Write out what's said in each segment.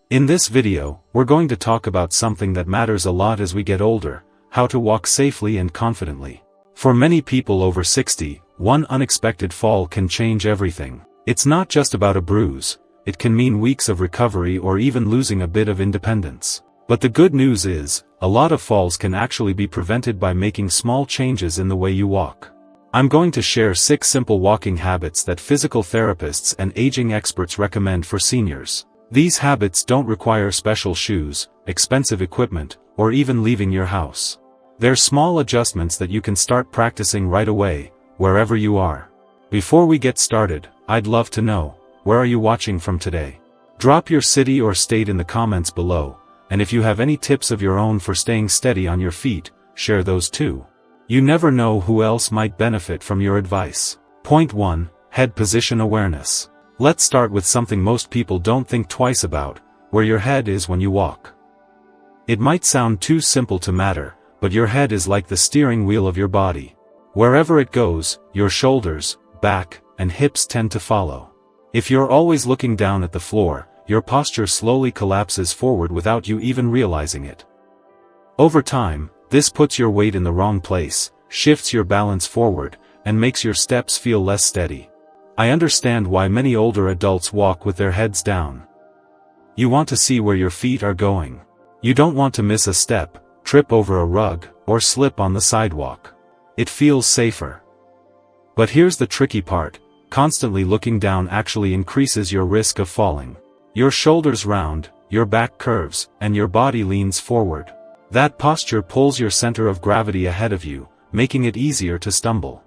In this video, we're going to talk about something that matters a lot as we get older: how to walk safely and confidently. For many people over 60, one unexpected fall can change everything. It's not just about a bruise, it can mean weeks of recovery or even losing a bit of independence. But the good news is, a lot of falls can actually be prevented by making small changes in the way you walk. I'm going to share 6 simple walking habits that physical therapists and aging experts recommend for seniors. These habits don't require special shoes, expensive equipment, or even leaving your house. They're small adjustments that you can start practicing right away, wherever you are. Before we get started, I'd love to know, where are you watching from today? Drop your city or state in the comments below, and if you have any tips of your own for staying steady on your feet, share those too. You never know who else might benefit from your advice. Point 1. Head position awareness. Let's start with something most people don't think twice about: where your head is when you walk. It might sound too simple to matter, but your head is like the steering wheel of your body. Wherever it goes, your shoulders, back, and hips tend to follow. If you're always looking down at the floor, your posture slowly collapses forward without you even realizing it. Over time, this puts your weight in the wrong place, shifts your balance forward, and makes your steps feel less steady. I understand why many older adults walk with their heads down. You want to see where your feet are going. You don't want to miss a step, trip over a rug, or slip on the sidewalk. It feels safer. But here's the tricky part: constantly looking down actually increases your risk of falling. Your shoulders round, your back curves, and your body leans forward. That posture pulls your center of gravity ahead of you, making it easier to stumble.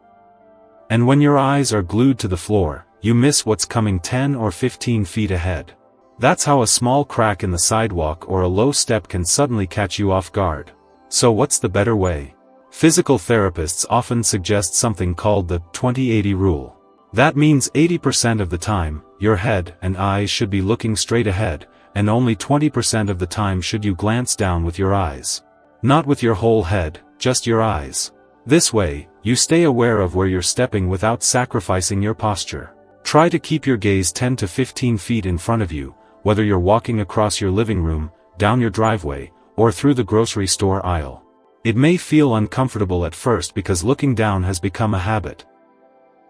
And when your eyes are glued to the floor, you miss what's coming 10 or 15 feet ahead. That's how a small crack in the sidewalk or a low step can suddenly catch you off guard. So what's the better way? Physical therapists often suggest something called the 20-80 rule. That means 80% of the time, your head and eyes should be looking straight ahead, and only 20% of the time should you glance down with your eyes. Not with your whole head, just your eyes. This way, you stay aware of where you're stepping without sacrificing your posture. Try to keep your gaze 10 to 15 feet in front of you, whether you're walking across your living room, down your driveway, or through the grocery store aisle. It may feel uncomfortable at first because looking down has become a habit.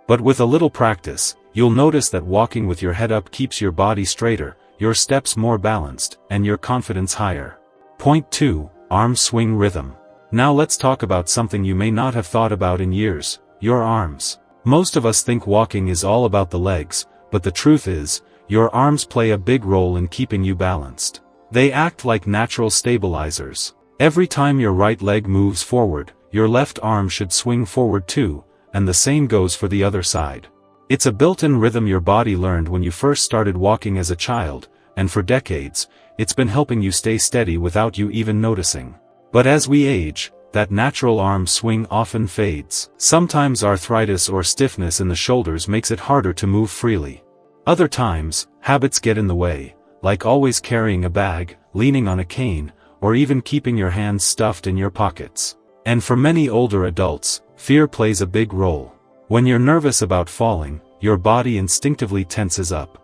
But with a little practice, you'll notice that walking with your head up keeps your body straighter, your steps more balanced, and your confidence higher. Point 2. Arm swing rhythm. Now let's talk about something you may not have thought about in years: your arms. Most of us think walking is all about the legs, but the truth is, your arms play a big role in keeping you balanced. They act like natural stabilizers. Every time your right leg moves forward, your left arm should swing forward too, and the same goes for the other side. It's a built-in rhythm your body learned when you first started walking as a child, and for decades, it's been helping you stay steady without you even noticing. But as we age, that natural arm swing often fades. Sometimes arthritis or stiffness in the shoulders makes it harder to move freely. Other times, habits get in the way, like always carrying a bag, leaning on a cane, or even keeping your hands stuffed in your pockets. And for many older adults, fear plays a big role. When you're nervous about falling, your body instinctively tenses up.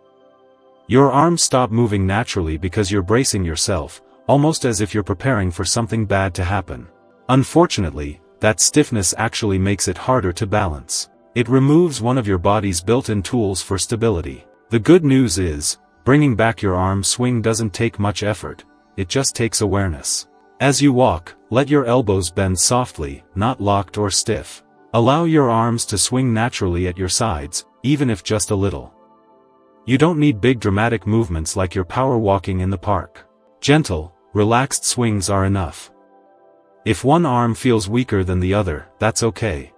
Your arms stop moving naturally because you're bracing yourself, almost as if you're preparing for something bad to happen. Unfortunately, that stiffness actually makes it harder to balance. It removes one of your body's built-in tools for stability. The good news is, bringing back your arm swing doesn't take much effort, it just takes awareness. As you walk, let your elbows bend softly, not locked or stiff. Allow your arms to swing naturally at your sides, even if just a little. You don't need big dramatic movements like you're power walking in the park. Gentle, relaxed swings are enough. If one arm feels weaker than the other, that's okay.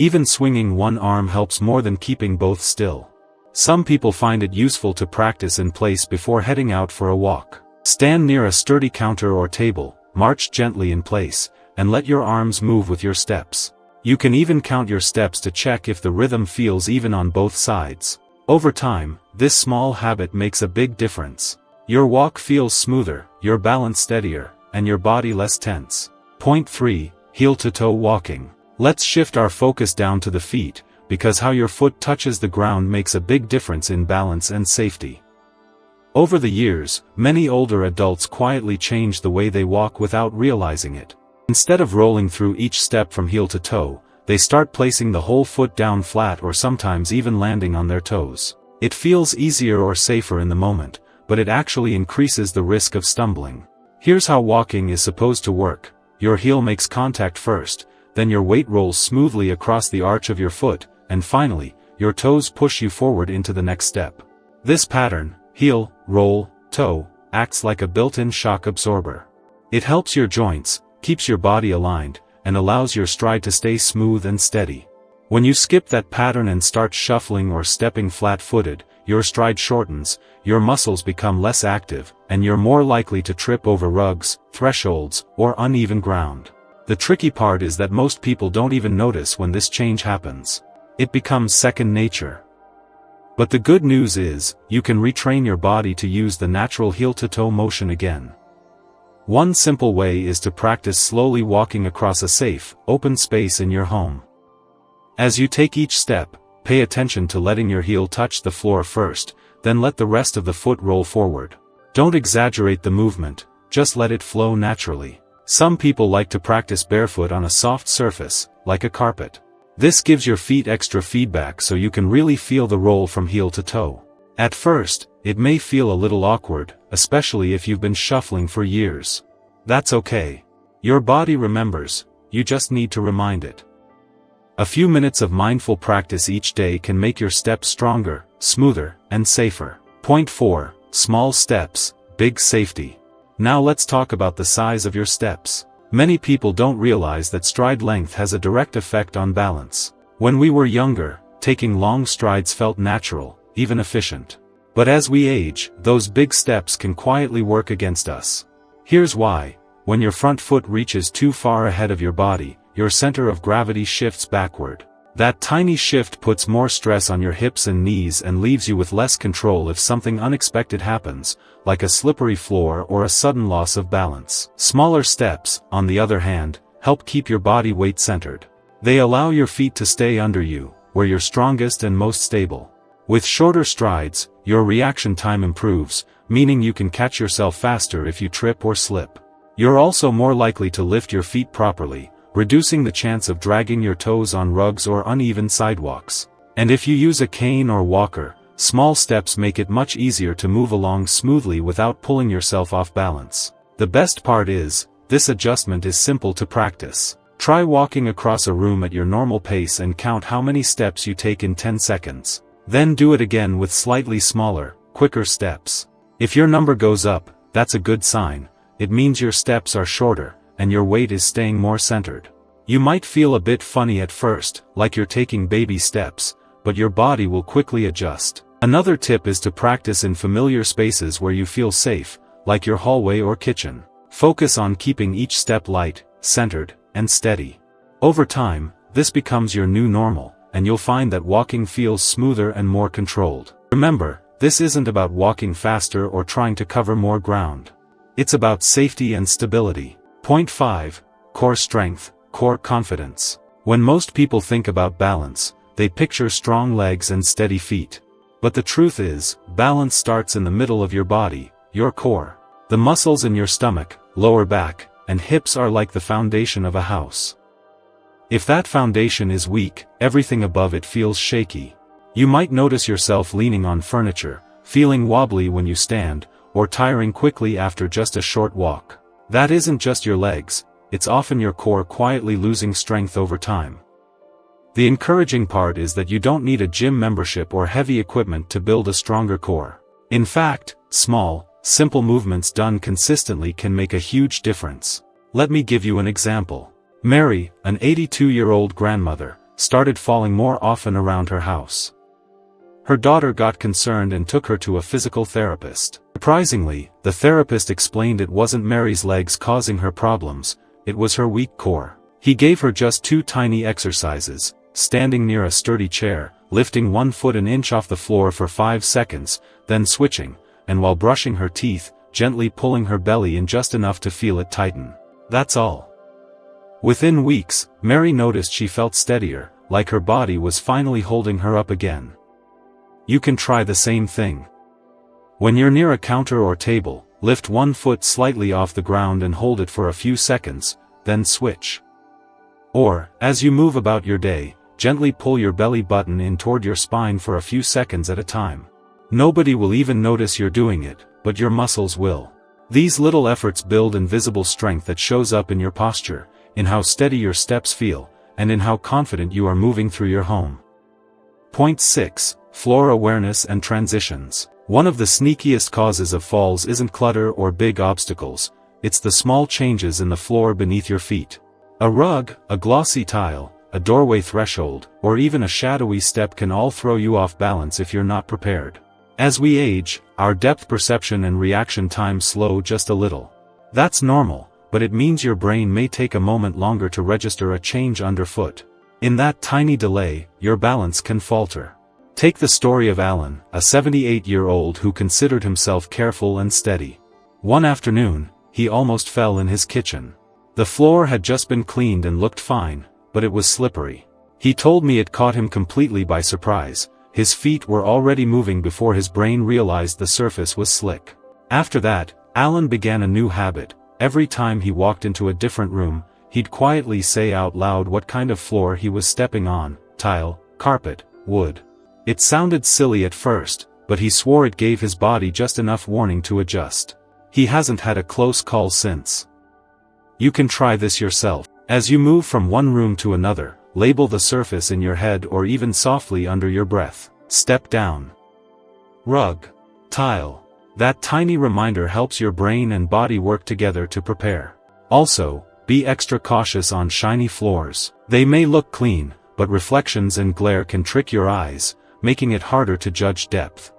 Even swinging one arm helps more than keeping both still. Some people find it useful to practice in place before heading out for a walk. Stand near a sturdy counter or table, march gently in place, and let your arms move with your steps. You can even count your steps to check if the rhythm feels even on both sides. Over time, this small habit makes a big difference. Your walk feels smoother, your balance steadier, and your body less tense. Point 3. Heel-to-toe walking. Let's shift our focus down to the feet, because how your foot touches the ground makes a big difference in balance and safety. Over the years, many older adults quietly change the way they walk without realizing it. Instead of rolling through each step from heel to toe, they start placing the whole foot down flat or sometimes even landing on their toes. It feels easier or safer in the moment, but it actually increases the risk of stumbling. Here's how walking is supposed to work. Your heel makes contact first, then your weight rolls smoothly across the arch of your foot, and finally, your toes push you forward into the next step. This pattern, heel, roll, toe, acts like a built-in shock absorber. It helps your joints, keeps your body aligned, and allows your stride to stay smooth and steady. When you skip that pattern and start shuffling or stepping flat-footed, your stride shortens, your muscles become less active, and you're more likely to trip over rugs, thresholds, or uneven ground. The tricky part is that most people don't even notice when this change happens. It becomes second nature. But the good news is, you can retrain your body to use the natural heel-to-toe motion again. One simple way is to practice slowly walking across a safe, open space in your home. As you take each step, pay attention to letting your heel touch the floor first, then let the rest of the foot roll forward. Don't exaggerate the movement, just let it flow naturally. Some people like to practice barefoot on a soft surface, like a carpet. This gives your feet extra feedback so you can really feel the roll from heel to toe. At first, it may feel a little awkward, especially if you've been shuffling for years. That's okay. Your body remembers, you just need to remind it. A few minutes of mindful practice each day can make your steps stronger, smoother, and safer. Point 4. Small steps, big safety. Now let's talk about the size of your steps. Many people don't realize that stride length has a direct effect on balance. When we were younger, taking long strides felt natural, even efficient. But as we age, those big steps can quietly work against us. Here's why. When your front foot reaches too far ahead of your body, your center of gravity shifts backward. That tiny shift puts more stress on your hips and knees and leaves you with less control if something unexpected happens, like a slippery floor or a sudden loss of balance. Smaller steps, on the other hand, help keep your body weight centered. They allow your feet to stay under you, where you're strongest and most stable. With shorter strides, your reaction time improves, meaning you can catch yourself faster if you trip or slip. You're also more likely to lift your feet properly, reducing the chance of dragging your toes on rugs or uneven sidewalks. And if you use a cane or walker, small steps make it much easier to move along smoothly without pulling yourself off balance. The best part is, this adjustment is simple to practice. Try walking across a room at your normal pace and count how many steps you take in 10 seconds. Then do it again with slightly smaller, quicker steps. If your number goes up, that's a good sign. It means your steps are shorter, and your weight is staying more centered. You might feel a bit funny at first, like you're taking baby steps, but your body will quickly adjust. Another tip is to practice in familiar spaces where you feel safe, like your hallway or kitchen. Focus on keeping each step light, centered, and steady. Over time, this becomes your new normal, and you'll find that walking feels smoother and more controlled. Remember, this isn't about walking faster or trying to cover more ground. It's about safety and stability. Point 5. Core strength, core confidence. When most people think about balance, they picture strong legs and steady feet. But the truth is, balance starts in the middle of your body, your core. The muscles in your stomach, lower back, and hips are like the foundation of a house. If that foundation is weak, everything above it feels shaky. You might notice yourself leaning on furniture, feeling wobbly when you stand, or tiring quickly after just a short walk. That isn't just your legs, it's often your core quietly losing strength over time. The encouraging part is that you don't need a gym membership or heavy equipment to build a stronger core. In fact, small, simple movements done consistently can make a huge difference. Let me give you an example. Mary, an 82-year-old grandmother, started falling more often around her house. Her daughter got concerned and took her to a physical therapist. Surprisingly, the therapist explained it wasn't Mary's legs causing her problems, it was her weak core. He gave her just 2 tiny exercises: standing near a sturdy chair, lifting one foot an inch off the floor for 5 seconds, then switching, and while brushing her teeth, gently pulling her belly in just enough to feel it tighten. That's all. Within weeks, Mary noticed she felt steadier, like her body was finally holding her up again. You can try the same thing. When you're near a counter or table, lift one foot slightly off the ground and hold it for a few seconds, then switch. Or, as you move about your day, gently pull your belly button in toward your spine for a few seconds at a time. Nobody will even notice you're doing it, but your muscles will. These little efforts build invisible strength that shows up in your posture, in how steady your steps feel, and in how confident you are moving through your home. Point 6. Floor awareness and transitions. One of the sneakiest causes of falls isn't clutter or big obstacles, it's the small changes in the floor beneath your feet. A rug, a glossy tile, a doorway threshold, or even a shadowy step can all throw you off balance if you're not prepared. As we age, our depth perception and reaction times slow just a little. That's normal, but it means your brain may take a moment longer to register a change underfoot. In that tiny delay, your balance can falter. Take the story of Alan, a 78-year-old who considered himself careful and steady. One afternoon, he almost fell in his kitchen. The floor had just been cleaned and looked fine, but it was slippery. He told me it caught him completely by surprise. His feet were already moving before his brain realized the surface was slick. After that, Alan began a new habit. Every time he walked into a different room, he'd quietly say out loud what kind of floor he was stepping on: tile, carpet, wood. It sounded silly at first, but he swore it gave his body just enough warning to adjust. He hasn't had a close call since. You can try this yourself. As you move from one room to another, label the surface in your head or even softly under your breath. Step down. Rug. Tile. That tiny reminder helps your brain and body work together to prepare. Also, be extra cautious on shiny floors. They may look clean, but reflections and glare can trick your eyes, making it harder to judge depth.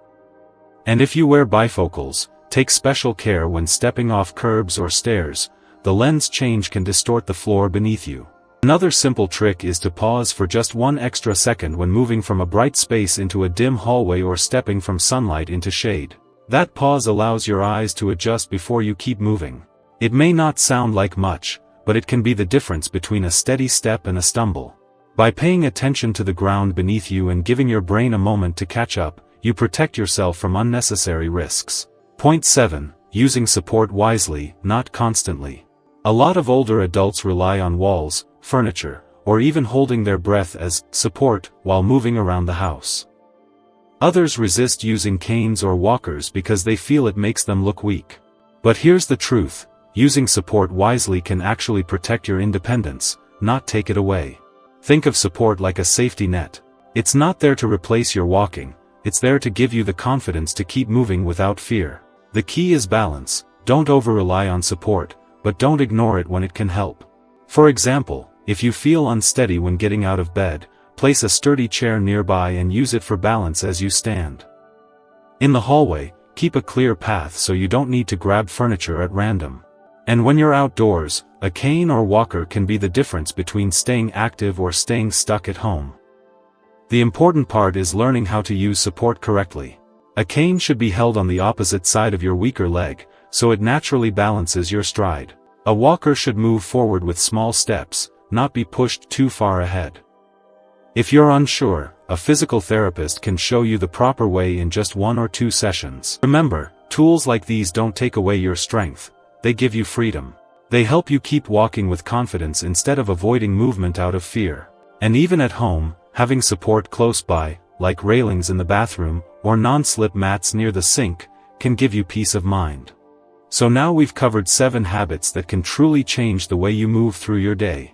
And if you wear bifocals, take special care when stepping off curbs or stairs. The lens change can distort the floor beneath you. Another simple trick is to pause for just one extra second when moving from a bright space into a dim hallway or stepping from sunlight into shade. That pause allows your eyes to adjust before you keep moving. It may not sound like much, but it can be the difference between a steady step and a stumble. By paying attention to the ground beneath you and giving your brain a moment to catch up, you protect yourself from unnecessary risks. Point 7. Using support wisely, not constantly. A lot of older adults rely on walls, furniture, or even holding their breath as support while moving around the house. Others resist using canes or walkers because they feel it makes them look weak. But here's the truth: using support wisely can actually protect your independence, not take it away. Think of support like a safety net. It's not there to replace your walking, it's there to give you the confidence to keep moving without fear. The key is balance. Don't over-rely on support, but don't ignore it when it can help. For example, if you feel unsteady when getting out of bed, place a sturdy chair nearby and use it for balance as you stand. In the hallway, keep a clear path so you don't need to grab furniture at random. And when you're outdoors, a cane or walker can be the difference between staying active or staying stuck at home. The important part is learning how to use support correctly. A cane should be held on the opposite side of your weaker leg, so it naturally balances your stride. A walker should move forward with small steps, not be pushed too far ahead. If you're unsure, a physical therapist can show you the proper way in just 1 or 2 sessions. Remember, tools like these don't take away your strength, they give you freedom. They help you keep walking with confidence instead of avoiding movement out of fear. And even at home, having support close by, like railings in the bathroom, or non-slip mats near the sink, can give you peace of mind. So now we've covered 7 habits that can truly change the way you move through your day.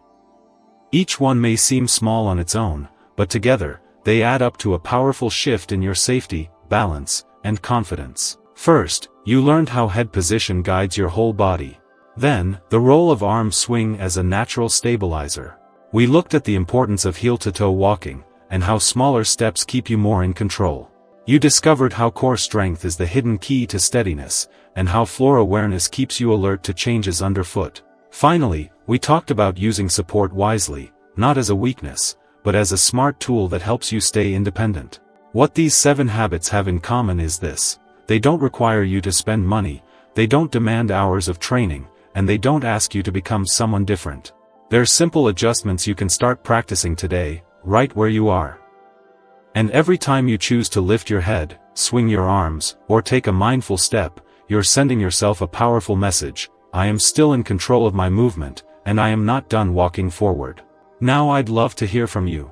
Each one may seem small on its own, but together, they add up to a powerful shift in your safety, balance, and confidence. First, you learned how head position guides your whole body. Then, the role of arm swing as a natural stabilizer. We looked at the importance of heel-to-toe walking, and how smaller steps keep you more in control. You discovered how core strength is the hidden key to steadiness, and how floor awareness keeps you alert to changes underfoot. Finally, we talked about using support wisely, not as a weakness, but as a smart tool that helps you stay independent. What these 7 habits have in common is this: they don't require you to spend money, they don't demand hours of training, and they don't ask you to become someone different. They're simple adjustments you can start practicing today, right where you are. And every time you choose to lift your head, swing your arms, or take a mindful step, you're sending yourself a powerful message: I am still in control of my movement, and I am not done walking forward. Now I'd love to hear from you.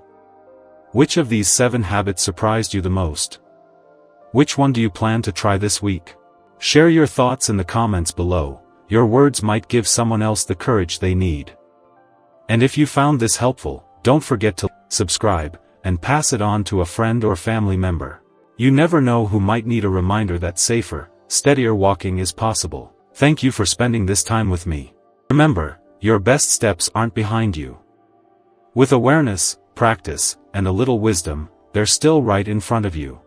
Which of these 7 habits surprised you the most? Which one do you plan to try this week? Share your thoughts in the comments below. Your words might give someone else the courage they need. And if you found this helpful, don't forget to subscribe, and pass it on to a friend or family member. You never know who might need a reminder that safer, steadier walking is possible. Thank you for spending this time with me. Remember, your best steps aren't behind you. With awareness, practice, and a little wisdom, they're still right in front of you.